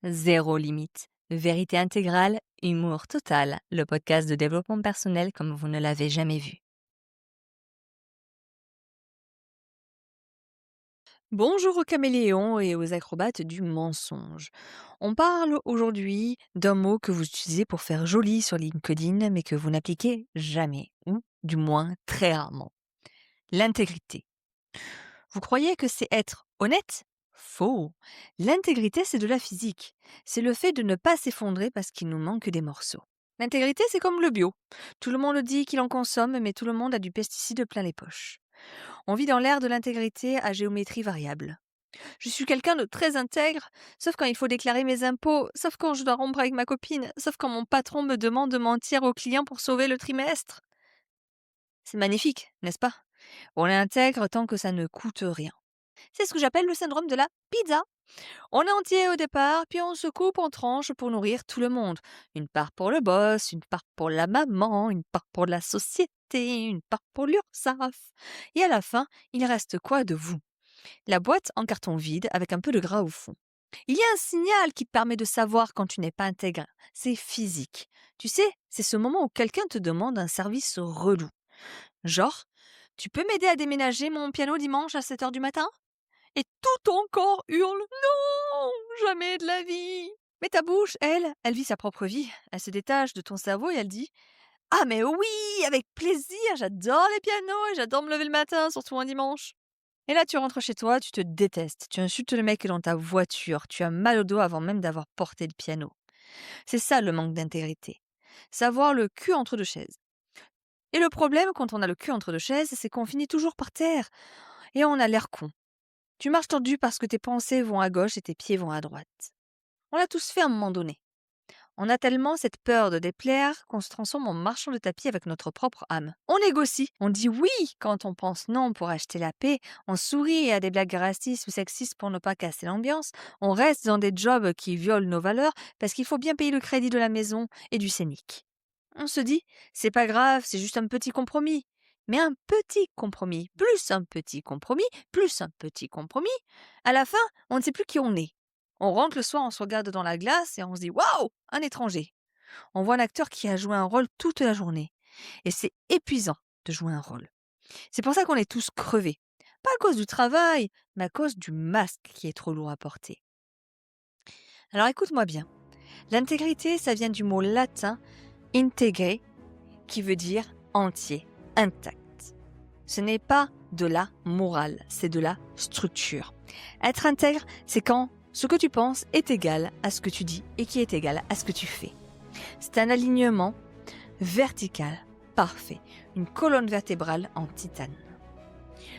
Zéro limite. Vérité intégrale, humour total. Le podcast de développement personnel comme vous ne l'avez jamais vu. Bonjour aux caméléons et aux acrobates du mensonge. On parle aujourd'hui d'un mot que vous utilisez pour faire joli sur LinkedIn, mais que vous n'appliquez jamais, ou du moins très rarement. L'intégrité. Vous croyez que c'est être honnête? Faux. L'intégrité, c'est de la physique. C'est le fait de ne pas s'effondrer parce qu'il nous manque des morceaux. L'intégrité, c'est comme le bio. Tout le monde dit qu'il en consomme, mais tout le monde a du pesticide plein les poches. On vit dans l'ère de l'intégrité à géométrie variable. Je suis quelqu'un de très intègre, sauf quand il faut déclarer mes impôts, sauf quand je dois rompre avec ma copine, sauf quand mon patron me demande de mentir aux clients pour sauver le trimestre. C'est magnifique, n'est-ce pas? On est intègre tant que ça ne coûte rien. C'est ce que j'appelle le syndrome de la pizza. On est entier au départ, puis on se coupe en tranches pour nourrir tout le monde. Une part pour le boss, une part pour la maman, une part pour la société, une part pour l'URSSAF. Et à la fin, il reste quoi de vous? La boîte en carton vide avec un peu de gras au fond. Il y a un signal qui permet de savoir quand tu n'es pas intègre. C'est physique. Tu sais, c'est ce moment où quelqu'un te demande un service relou. Genre, tu peux m'aider à déménager mon piano dimanche à 7 heures du matin? Et tout ton corps hurle: «Non! Jamais de la vie!» Mais ta bouche, elle vit sa propre vie. Elle se détache de ton cerveau et elle dit: «Ah mais oui! Avec plaisir! J'adore les pianos et j'adore me lever le matin, surtout un dimanche!» Et là, tu rentres chez toi, tu te détestes, tu insultes le mec dans ta voiture, tu as mal au dos avant même d'avoir porté le piano. C'est ça le manque d'intégrité. Savoir le cul entre deux chaises. Et le problème quand on a le cul entre deux chaises, c'est qu'on finit toujours par terre et on a l'air con. Tu marches tordu parce que tes pensées vont à gauche et tes pieds vont à droite. On l'a tous fait à un moment donné. On a tellement cette peur de déplaire qu'on se transforme en marchand de tapis avec notre propre âme. On négocie, on dit oui quand on pense non pour acheter la paix, on sourit à des blagues racistes ou sexistes pour ne pas casser l'ambiance, on reste dans des jobs qui violent nos valeurs parce qu'il faut bien payer le crédit de la maison et du scénic. On se dit, c'est pas grave, c'est juste un petit compromis. Mais un petit compromis, plus un petit compromis, plus un petit compromis, à la fin, on ne sait plus qui on est. On rentre le soir, on se regarde dans la glace et on se dit waouh, un étranger. On voit un acteur qui a joué un rôle toute la journée. Et c'est épuisant de jouer un rôle. C'est pour ça qu'on est tous crevés. Pas à cause du travail, mais à cause du masque qui est trop lourd à porter. Alors écoute-moi bien. L'intégrité, ça vient du mot latin integre, qui veut dire entier, intact. Ce n'est pas de la morale, c'est de la structure. Être intègre, c'est quand ce que tu penses est égal à ce que tu dis et qui est égal à ce que tu fais. C'est un alignement vertical, parfait, une colonne vertébrale en titane.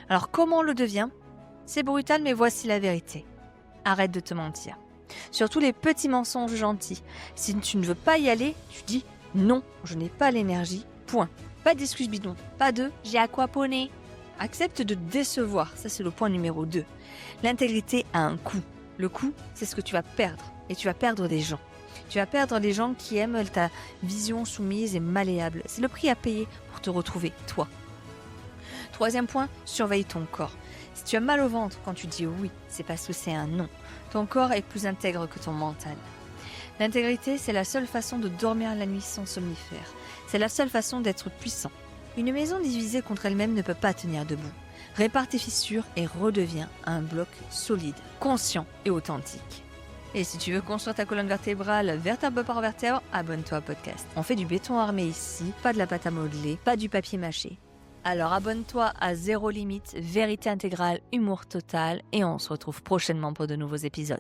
Alors comment on le devient? C'est brutal, mais voici la vérité. Arrête de te mentir. Surtout les petits mensonges gentils. Si tu ne veux pas y aller, tu dis non, je n'ai pas l'énergie, point. Pas d'excuses bidon, pas de j'ai aquaponé. Accepte de décevoir, ça c'est le point numéro 2. L'intégrité a un coût. Le coût, c'est ce que tu vas perdre. Et tu vas perdre des gens. Tu vas perdre des gens qui aiment ta vision soumise et malléable. C'est le prix à payer pour te retrouver, toi. Troisième point, surveille ton corps. Si tu as mal au ventre quand tu dis oui, c'est parce que c'est un non. Ton corps est plus intègre que ton mental. L'intégrité, c'est la seule façon de dormir la nuit sans somnifère. C'est la seule façon d'être puissant. Une maison divisée contre elle-même ne peut pas tenir debout. Répare tes fissures et redeviens un bloc solide, conscient et authentique. Et si tu veux construire ta colonne vertébrale vertèbre par vertèbre, abonne-toi au podcast. On fait du béton armé ici, pas de la pâte à modeler, pas du papier mâché. Alors abonne-toi à Zéro Limite, vérité intégrale, humour total et on se retrouve prochainement pour de nouveaux épisodes.